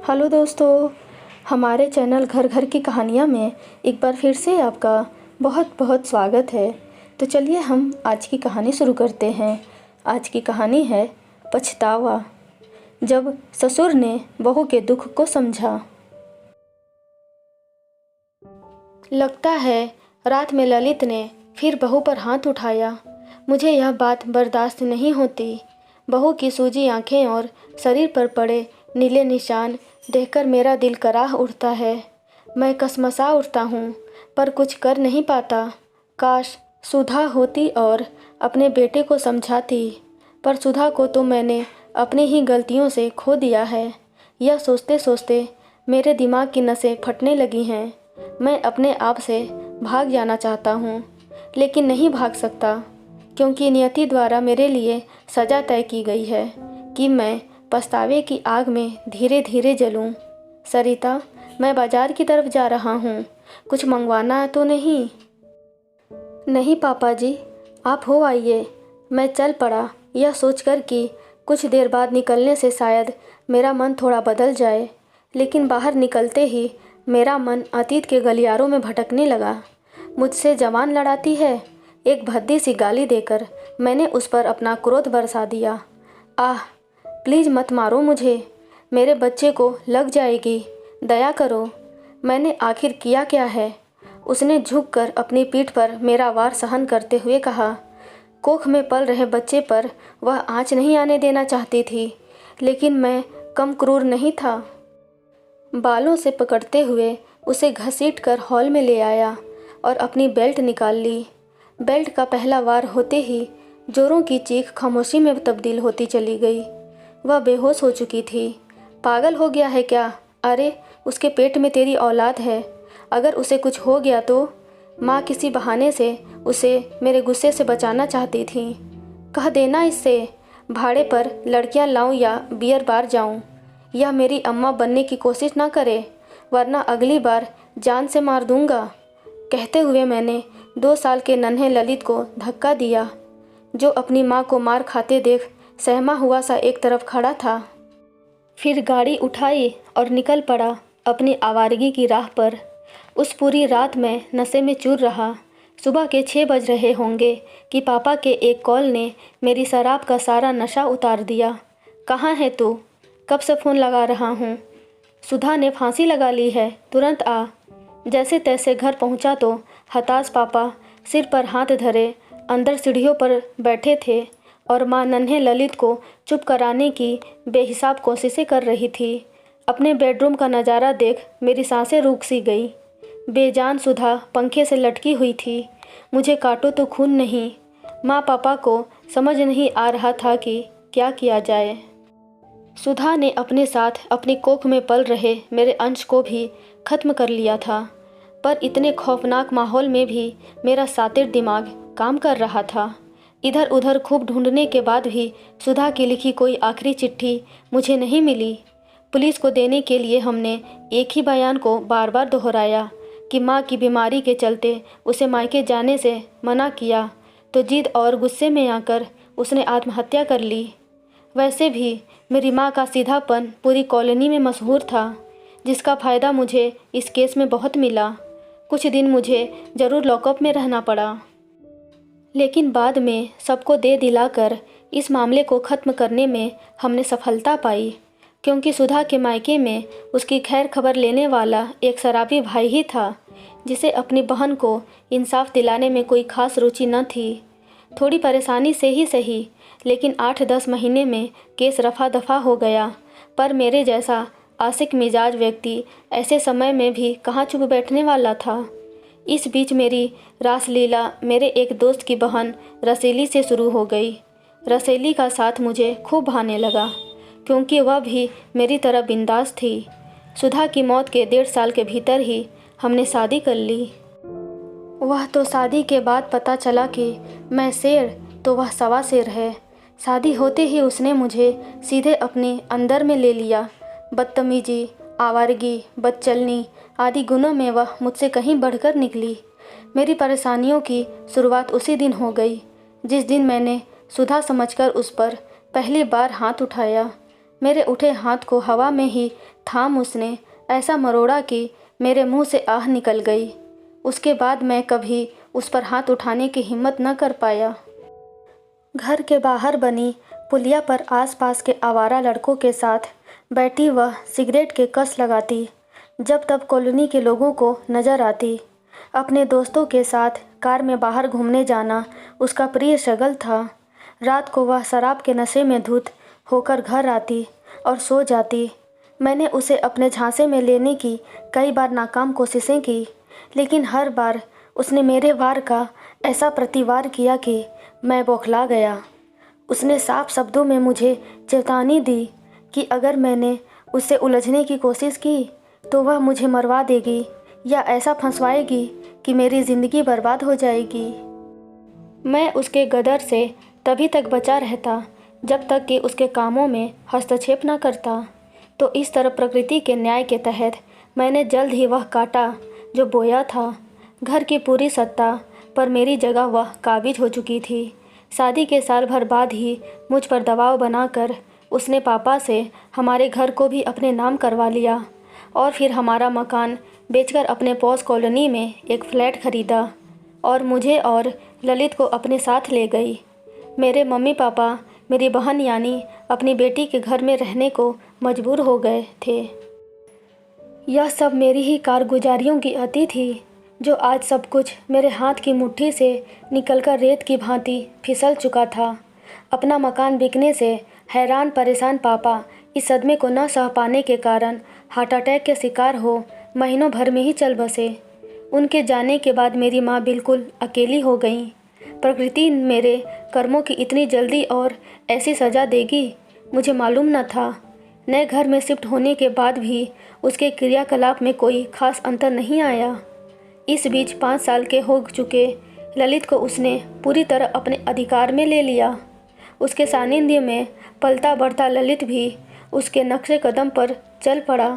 Hello दोस्तों, हमारे channel घर घर की कहानियाँ में एक बार फिर से आपका बहुत बहुत स्वागत है। तो चलिए हम आज की कहानी शुरू करते हैं। आज की कहानी है पछतावा, जब ससुर ने बहू के दुख को समझा। लगता है रात में ललित ने फिर बहू पर हाथ उठाया। मुझे यह बात बर्दाश्त नहीं होती। बहू की सूजी आंखें और शरीर पर पड़े नीले निशान देखकर मेरा दिल कराह उठता है। मैं कसमसा उठता हूँ पर कुछ कर नहीं पाता। काश सुधा होती और अपने बेटे को समझाती, पर सुधा को तो मैंने अपनी ही गलतियों से खो दिया है। यह सोचते सोचते मेरे दिमाग की नसें फटने लगी हैं। मैं अपने आप से भाग जाना चाहता हूँ, लेकिन नहीं भाग सकता, क्योंकि नियति द्वारा मेरे लिए सज़ा तय की गई है कि मैं पछतावे की आग में धीरे धीरे जलूं। सरिता, मैं बाजार की तरफ जा रहा हूँ, कुछ मंगवाना तो नहीं? नहीं पापा जी, आप हो आइए। मैं चल पड़ा, यह सोचकर कि कुछ देर बाद निकलने से शायद मेरा मन थोड़ा बदल जाए। लेकिन बाहर निकलते ही मेरा मन अतीत के गलियारों में भटकने लगा। मुझसे जवान लड़ाती है, एक भद्दी सी गाली देकर मैंने उस पर अपना क्रोध बरसा दिया। आह, प्लीज़ मत मारो मुझे, मेरे बच्चे को लग जाएगी, दया करो। मैंने आखिर किया क्या है? उसने झुककर अपनी पीठ पर मेरा वार सहन करते हुए कहा। कोख में पल रहे बच्चे पर वह आँच नहीं आने देना चाहती थी, लेकिन मैं कम क्रूर नहीं था। बालों से पकड़ते हुए उसे घसीटकर हॉल में ले आया और अपनी बेल्ट निकाल ली। बेल्ट का पहला वार होते ही जोरों की चीख खामोशी में तब्दील होती चली गई। वह बेहोश हो चुकी थी। पागल हो गया है क्या? अरे, उसके पेट में तेरी औलाद है, अगर उसे कुछ हो गया तो? माँ किसी बहाने से उसे मेरे गुस्से से बचाना चाहती थी। कह देना इससे, भाड़े पर लड़कियाँ लाऊं या बियर बार जाऊं। यह मेरी अम्मा बनने की कोशिश ना करे, वरना अगली बार जान से मार दूंगा। कहते हुए मैंने 2 साल के नन्हे ललित को धक्का दिया, जो अपनी माँ को मार खाते देख सहमा हुआ सा एक तरफ खड़ा था। फिर गाड़ी उठाई और निकल पड़ा अपनी आवारगी की राह पर। उस पूरी रात में नशे में चूर रहा। सुबह के 6 बज रहे होंगे कि पापा के एक कॉल ने मेरी शराब का सारा नशा उतार दिया। कहाँ है तू? कब से फ़ोन लगा रहा हूँ। सुधा ने फांसी लगा ली है, तुरंत आ। जैसे तैसे घर पहुँचा तो हताश पापा सिर पर हाथ धरे अंदर सीढ़ियों पर बैठे थे और माँ नन्हे ललित को चुप कराने की बेहिसाब कोशिशें कर रही थी। अपने बेडरूम का नज़ारा देख मेरी सांसें रुक सी गई। बेजान सुधा पंखे से लटकी हुई थी। मुझे काटो तो खून नहीं। माँ पापा को समझ नहीं आ रहा था कि क्या किया जाए। सुधा ने अपने साथ अपनी कोख में पल रहे मेरे अंश को भी खत्म कर लिया था, पर इतने खौफनाक माहौल में भी मेरा सातिर दिमाग काम कर रहा था। इधर उधर खूब ढूंढने के बाद भी सुधा की लिखी कोई आखिरी चिट्ठी मुझे नहीं मिली। पुलिस को देने के लिए हमने एक ही बयान को बार बार दोहराया कि माँ की बीमारी के चलते उसे मायके जाने से मना किया, तो जिद और गुस्से में आकर उसने आत्महत्या कर ली। वैसे भी मेरी माँ का सीधापन पूरी कॉलोनी में मशहूर था, जिसका फ़ायदा मुझे इस केस में बहुत मिला। कुछ दिन मुझे ज़रूर लॉकअप में रहना पड़ा, लेकिन बाद में सबको दे दिलाकर इस मामले को ख़त्म करने में हमने सफलता पाई, क्योंकि सुधा के मायके में उसकी खैर खबर लेने वाला एक शराबी भाई ही था, जिसे अपनी बहन को इंसाफ दिलाने में कोई ख़ास रुचि न थी। थोड़ी परेशानी से ही सही, लेकिन 8-10 महीने में केस रफा दफा हो गया। पर मेरे जैसा आशिक मिजाज व्यक्ति ऐसे समय में भी कहाँ चुप बैठने वाला था। इस बीच मेरी रासलीला मेरे एक दोस्त की बहन रसेली से शुरू हो गई। रसेली का साथ मुझे खूब भाने लगा, क्योंकि वह भी मेरी तरह बिंदास थी। सुधा की मौत के 1.5 साल के भीतर ही हमने शादी कर ली। वह तो शादी के बाद पता चला कि मैं शेर तो वह सवा शेर है। शादी होते ही उसने मुझे सीधे अपने अंदर में ले लिया। बदतमीजी, आवारगी, बदचलनी आदि गुणों में वह मुझसे कहीं बढ़कर निकली। मेरी परेशानियों की शुरुआत उसी दिन हो गई, जिस दिन मैंने सुधा समझकर उस पर पहली बार हाथ उठाया। मेरे उठे हाथ को हवा में ही थाम उसने ऐसा मरोड़ा कि मेरे मुंह से आह निकल गई। उसके बाद मैं कभी उस पर हाथ उठाने की हिम्मत न कर पाया। घर के बाहर बनी पुलिया पर आसपास के आवारा लड़कों के साथ बैठी वह सिगरेट के कस लगाती। जब तब कॉलोनी के लोगों को नज़र आती। अपने दोस्तों के साथ कार में बाहर घूमने जाना उसका प्रिय शगल था। रात को वह शराब के नशे में धुत होकर घर आती और सो जाती। मैंने उसे अपने झांसे में लेने की कई बार नाकाम कोशिशें की, लेकिन हर बार उसने मेरे वार का ऐसा प्रतिवार किया कि मैं बौखला गया। उसने साफ शब्दों में मुझे चेतावनी दी कि अगर मैंने उससे उलझने की कोशिश की तो वह मुझे मरवा देगी या ऐसा फंसवाएगी कि मेरी ज़िंदगी बर्बाद हो जाएगी। मैं उसके गदर से तभी तक बचा रहता जब तक कि उसके कामों में हस्तक्षेप न करता। तो इस तरह प्रकृति के न्याय के तहत मैंने जल्द ही वह काटा जो बोया था। घर की पूरी सत्ता पर मेरी जगह वह काबिज हो चुकी थी। शादी के साल भर बाद ही मुझ पर दबाव बनाकर उसने पापा से हमारे घर को भी अपने नाम करवा लिया और फिर हमारा मकान बेचकर अपने पॉश कॉलोनी में एक फ्लैट खरीदा और मुझे और ललित को अपने साथ ले गई। मेरे मम्मी पापा मेरी बहन यानी अपनी बेटी के घर में रहने को मजबूर हो गए थे। यह सब मेरी ही कारगुजारियों की अति थी जो आज सब कुछ मेरे हाथ की मुट्ठी से निकलकर रेत की भांति फिसल चुका था। अपना मकान बिकने से हैरान परेशान पापा इस सदमे को न सह पाने के कारण हार्ट अटैक के शिकार हो महीनों भर में ही चल बसे। उनके जाने के बाद मेरी माँ बिल्कुल अकेली हो गई। प्रकृति मेरे कर्मों की इतनी जल्दी और ऐसी सज़ा देगी मुझे मालूम न था। नए घर में शिफ्ट होने के बाद भी उसके क्रियाकलाप में कोई खास अंतर नहीं आया। इस बीच 5 साल के हो चुके ललित को उसने पूरी तरह अपने अधिकार में ले लिया। उसके सानिध्य में पलता बढ़ता ललित भी उसके नक्शे कदम पर चल पड़ा।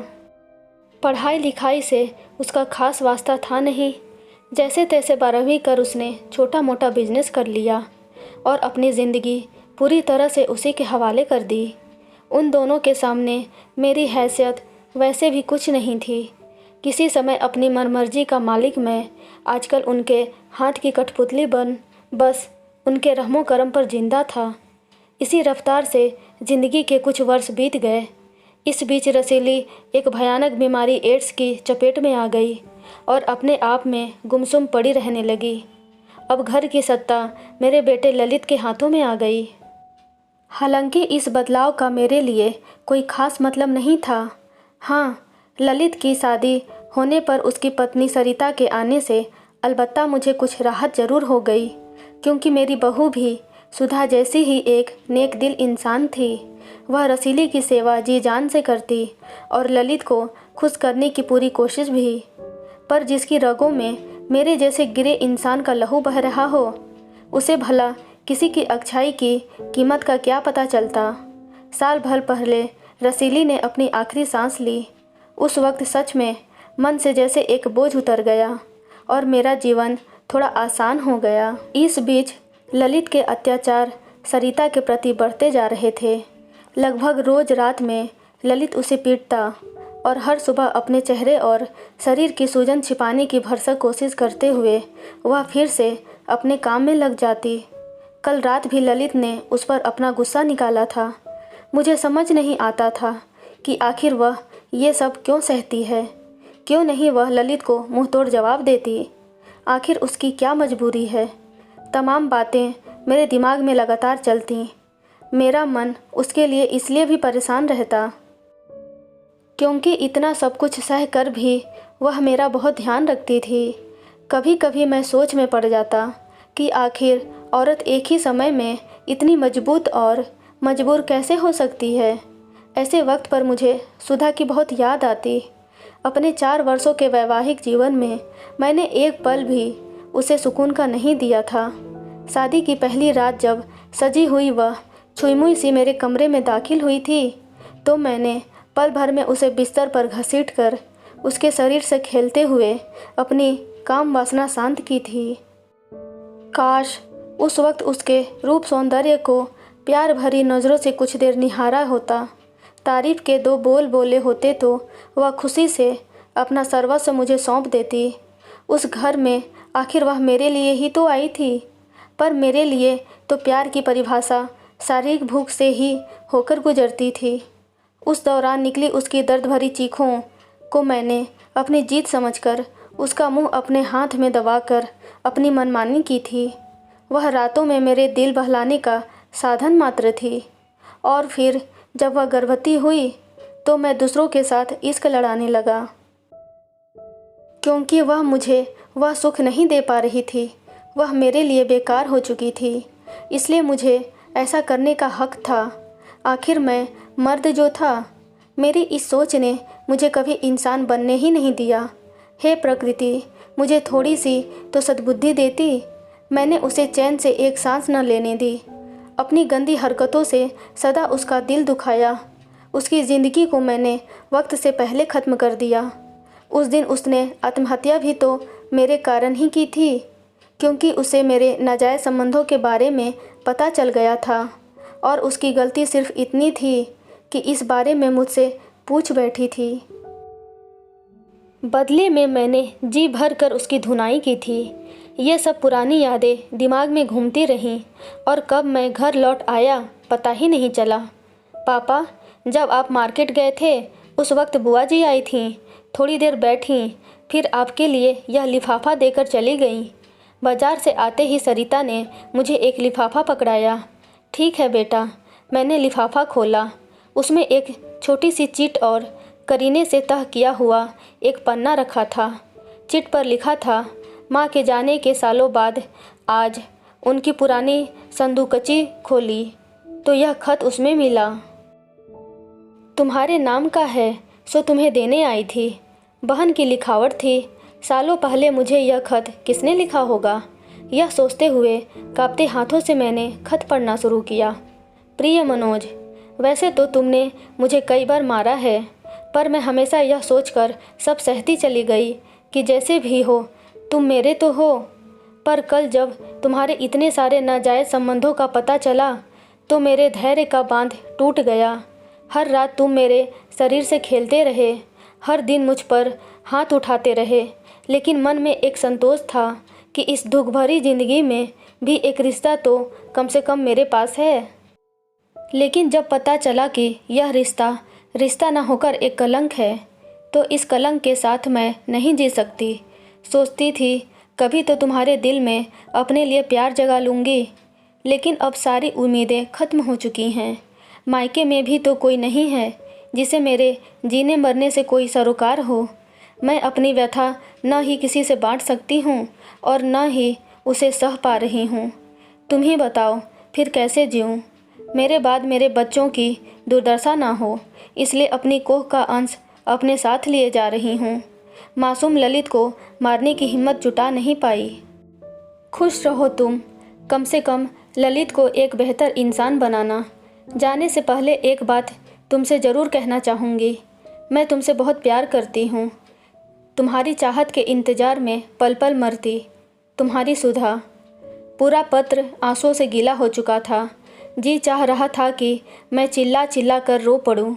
पढ़ाई लिखाई से उसका खास वास्ता था नहीं। जैसे तैसे 12वीं कर उसने छोटा मोटा बिजनेस कर लिया और अपनी ज़िंदगी पूरी तरह से उसी के हवाले कर दी। उन दोनों के सामने मेरी हैसियत वैसे भी कुछ नहीं थी। किसी समय अपनी मनमर्जी का मालिक मैं, आजकल उनके हाथ की कठपुतली बन बस उनके रहमो करम पर जिंदा था। इसी रफ्तार से ज़िंदगी के कुछ वर्ष बीत गए। इस बीच रसीली एक भयानक बीमारी एड्स की चपेट में आ गई और अपने आप में गुमसुम पड़ी रहने लगी। अब घर की सत्ता मेरे बेटे ललित के हाथों में आ गई। हालांकि इस बदलाव का मेरे लिए कोई खास मतलब नहीं था। हाँ, ललित की शादी होने पर उसकी पत्नी सरिता के आने से अलबत्ता मुझे कुछ राहत ज़रूर हो गई, क्योंकि मेरी बहू भी सुधा जैसी ही एक नेक दिल इंसान थी। वह रसीली की सेवा जी जान से करती और ललित को खुश करने की पूरी कोशिश भी। पर जिसकी रगों में मेरे जैसे गिरे इंसान का लहू बह रहा हो, उसे भला किसी की अच्छाई की कीमत का क्या पता चलता। साल भर पहले रसीली ने अपनी आखिरी सांस ली। उस वक्त सच में मन से जैसे एक बोझ उतर गया और मेरा जीवन थोड़ा आसान हो गया। इस बीच ललित के अत्याचार सरिता के प्रति बढ़ते जा रहे थे। लगभग रोज़ रात में ललित उसे पीटता और हर सुबह अपने चेहरे और शरीर की सूजन छिपाने की भरसक कोशिश करते हुए वह फिर से अपने काम में लग जाती। कल रात भी ललित ने उस पर अपना गुस्सा निकाला था। मुझे समझ नहीं आता था कि आखिर वह ये सब क्यों सहती है। क्यों नहीं वह ललित को मुंह तोड़ जवाब देती। आखिर उसकी क्या मजबूरी है। तमाम बातें मेरे दिमाग में लगातार चलती। मेरा मन उसके लिए इसलिए भी परेशान रहता क्योंकि इतना सब कुछ सह कर भी वह मेरा बहुत ध्यान रखती थी। कभी कभी मैं सोच में पड़ जाता कि आखिर औरत एक ही समय में इतनी मजबूत और मजबूर कैसे हो सकती है। ऐसे वक्त पर मुझे सुधा की बहुत याद आती। अपने 4 वर्षों के वैवाहिक जीवन में मैंने एक पल भी उसे सुकून का नहीं दिया था। शादी की पहली रात जब सजी हुई वह छुई-मुई सी मेरे कमरे में दाखिल हुई थी तो मैंने पल भर में उसे बिस्तर पर घसीटकर उसके शरीर से खेलते हुए अपनी काम वासना शांत की थी। काश उस वक्त उसके रूप सौंदर्य को प्यार भरी नज़रों से कुछ देर निहारा होता तारीफ़ के 2 बोल बोले होते तो वह खुशी से अपना सर्वस्व मुझे सौंप देती। उस घर में आखिर वह मेरे लिए ही तो आई थी, पर मेरे लिए तो प्यार की परिभाषा शारीरिक भूख से ही होकर गुजरती थी। उस दौरान निकली उसकी दर्द भरी चीखों को मैंने अपनी जीत समझकर उसका मुंह अपने हाथ में दबाकर अपनी मनमानी की थी। वह रातों में मेरे दिल बहलाने का साधन मात्र थी। और फिर जब वह गर्भवती हुई तो मैं दूसरों के साथ इश्क लड़ाने लगा, क्योंकि वह मुझे वह सुख नहीं दे पा रही थी। वह मेरे लिए बेकार हो चुकी थी, इसलिए मुझे ऐसा करने का हक था। आखिर मैं मर्द जो था। मेरी इस सोच ने मुझे कभी इंसान बनने ही नहीं दिया। हे प्रकृति, मुझे थोड़ी सी तो सद्बुद्धि देती। मैंने उसे चैन से एक सांस न लेने दी। अपनी गंदी हरकतों से सदा उसका दिल दुखाया। उसकी ज़िंदगी को मैंने वक्त से पहले ख़त्म कर दिया। उस दिन उसने आत्महत्या भी तो मेरे कारण ही की थी, क्योंकि उसे मेरे नाजायज़ संबंधों के बारे में पता चल गया था। और उसकी गलती सिर्फ इतनी थी कि इस बारे में मुझसे पूछ बैठी थी। बदले में मैंने जी भर कर उसकी धुनाई की थी। ये सब पुरानी यादें दिमाग में घूमती रहीं और कब मैं घर लौट आया पता ही नहीं चला। पापा, जब आप मार्केट गए थे उस वक्त बुआ जी आई थीं। थोड़ी देर बैठीं, फिर आपके लिए यह लिफाफा देकर चली गईं। बाजार से आते ही सरिता ने मुझे एक लिफाफा पकड़ाया। ठीक है बेटा। मैंने लिफाफा खोला। उसमें एक छोटी सी चिट और करीने से तह किया हुआ एक पन्ना रखा था। चिट पर लिखा था, माँ के जाने के सालों बाद आज उनकी पुरानी संदूकची खोली तो यह खत उसमें मिला। तुम्हारे नाम का है, सो तुम्हें देने आई थी। बहन की लिखावट थी। सालों पहले मुझे यह खत किसने लिखा होगा, यह सोचते हुए कांपते हाथों से मैंने खत पढ़ना शुरू किया। प्रिय मनोज, वैसे तो तुमने मुझे कई बार मारा है, पर मैं हमेशा यह सोचकर सब सहती चली गई कि जैसे भी हो तुम मेरे तो हो। पर कल जब तुम्हारे इतने सारे नाजायज़ संबंधों का पता चला तो मेरे धैर्य का बांध टूट गया। हर रात तुम मेरे शरीर से खेलते रहे, हर दिन मुझ पर हाथ उठाते रहे, लेकिन मन में एक संतोष था कि इस दुख भरी ज़िंदगी में भी एक रिश्ता तो कम से कम मेरे पास है। लेकिन जब पता चला कि यह रिश्ता न होकर एक कलंक है, तो इस कलंक के साथ मैं नहीं जी सकती। सोचती थी कभी तो तुम्हारे दिल में अपने लिए प्यार जगा लूँगी, लेकिन अब सारी उम्मीदें ख़त्म हो चुकी हैं। मायके में भी तो कोई नहीं है जिसे मेरे जीने मरने से कोई सरोकार हो। मैं अपनी व्यथा न ही किसी से बांट सकती हूँ और न ही उसे सह पा रही हूँ। तुम ही बताओ फिर कैसे जीऊँ। मेरे बाद मेरे बच्चों की दुर्दशा ना हो, इसलिए अपनी कोख का अंश अपने साथ लिए जा रही हूँ। मासूम ललित को मारने की हिम्मत जुटा नहीं पाई। खुश रहो तुम। कम से कम ललित को एक बेहतर इंसान बनाना। जाने से पहले एक बात तुमसे ज़रूर कहना चाहूँगी। मैं तुमसे बहुत प्यार करती हूँ। तुम्हारी चाहत के इंतज़ार में पल पल मरती। तुम्हारी सुधा। पूरा पत्र आंसुओं से गीला हो चुका था। जी चाह रहा था कि मैं चिल्ला चिल्ला कर रो पड़ूं।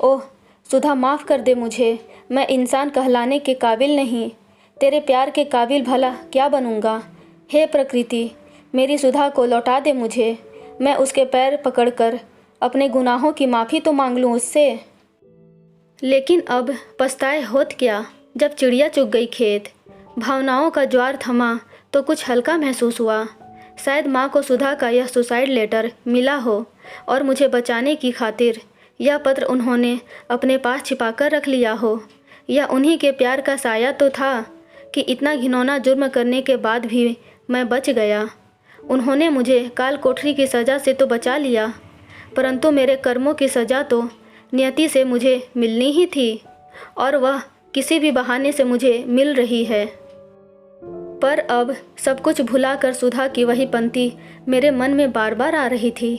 ओह सुधा, माफ़ कर दे मुझे। मैं इंसान कहलाने के काबिल नहीं। तेरे प्यार के काबिल भला क्या बनूंगा। हे प्रकृति, मेरी सुधा को लौटा दे मुझे। मैं उसके पैर पकड़कर अपने गुनाहों की माफ़ी तो मांग लूँ उससे। लेकिन अब पछताए होत क्या, जब चिड़िया चुग गई खेत। भावनाओं का ज्वार थमा तो कुछ हल्का महसूस हुआ। शायद माँ को सुधा का यह सुसाइड लेटर मिला हो और मुझे बचाने की खातिर यह पत्र उन्होंने अपने पास छिपा कर रख लिया हो। यह उन्हीं के प्यार का साया तो था कि इतना घिनौना जुर्म करने के बाद भी मैं बच गया। उन्होंने मुझे काल कोठरी की सज़ा से तो बचा लिया, परंतु मेरे कर्मों की सज़ा तो नियति से मुझे मिलनी ही थी, और वह किसी भी बहाने से मुझे मिल रही है। पर अब सब कुछ भुलाकर सुधा की वही पंक्ति मेरे मन में बार बार आ रही थी।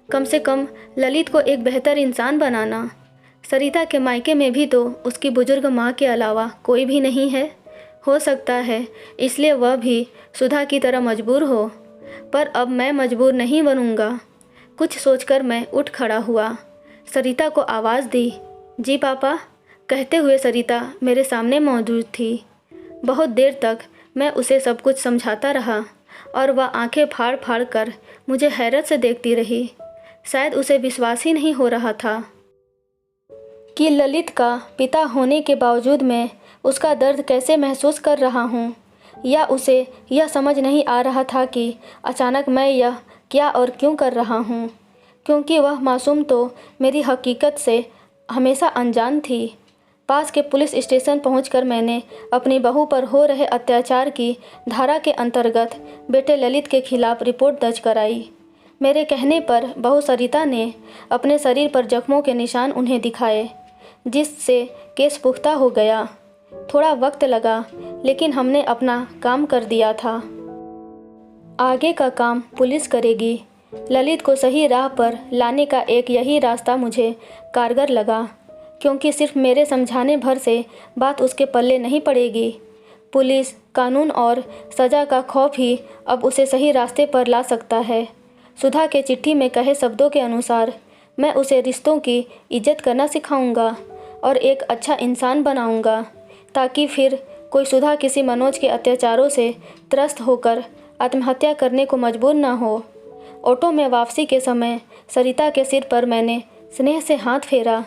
कम से कम ललित को एक बेहतर इंसान बनाना। सरिता के मायके में भी तो उसकी बुजुर्ग माँ के अलावा कोई भी नहीं है। हो सकता है इसलिए वह भी सुधा की तरह मजबूर हो, पर अब मैं मजबूर नहीं बनूंगा। कुछ सोचकर मैं उठ खड़ा हुआ। सरिता को आवाज़ दी। जी पापा, कहते हुए सरिता मेरे सामने मौजूद थी। बहुत देर तक मैं उसे सब कुछ समझाता रहा और वह आंखें फाड़ फाड़ कर मुझे हैरत से देखती रही। शायद उसे विश्वास ही नहीं हो रहा था कि ललित का पिता होने के बावजूद मैं उसका दर्द कैसे महसूस कर रहा हूँ, या उसे यह समझ नहीं आ रहा था कि अचानक मैं यह क्या और क्यों कर रहा हूँ, क्योंकि वह मासूम तो मेरी हकीकत से हमेशा अनजान थी। पास के पुलिस स्टेशन पहुंचकर मैंने अपनी बहू पर हो रहे अत्याचार की धारा के अंतर्गत बेटे ललित के खिलाफ रिपोर्ट दर्ज कराई। मेरे कहने पर बहू सरिता ने अपने शरीर पर जख्मों के निशान उन्हें दिखाए, जिससे केस पुख्ता हो गया। थोड़ा वक्त लगा, लेकिन हमने अपना काम कर दिया था। आगे का काम पुलिस करेगी। ललित को सही राह पर लाने का एक यही रास्ता मुझे कारगर लगा, क्योंकि सिर्फ मेरे समझाने भर से बात उसके पल्ले नहीं पड़ेगी। पुलिस, कानून और सज़ा का खौफ ही अब उसे सही रास्ते पर ला सकता है। सुधा के चिट्ठी में कहे शब्दों के अनुसार मैं उसे रिश्तों की इज्जत करना सिखाऊंगा और एक अच्छा इंसान बनाऊंगा, ताकि फिर कोई सुधा किसी मनोज के अत्याचारों से त्रस्त होकर आत्महत्या करने को मजबूर न हो। ऑटो में वापसी के समय सरिता के सिर पर मैंने स्नेह से हाथ फेरा।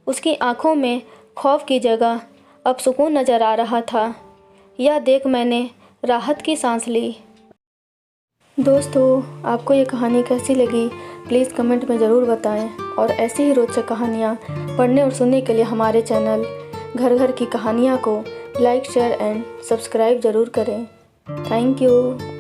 उसकी आंखों में खौफ की जगह अब सुकून नज़र आ रहा था। यह देख मैंने राहत की सांस ली। दोस्तों, आपको ये कहानी कैसी लगी प्लीज़ कमेंट में ज़रूर बताएं, और ऐसी ही रोचक कहानियाँ पढ़ने और सुनने के लिए हमारे चैनल घर घर की कहानियाँ को लाइक, शेयर एंड सब्सक्राइब ज़रूर करें। Thank you.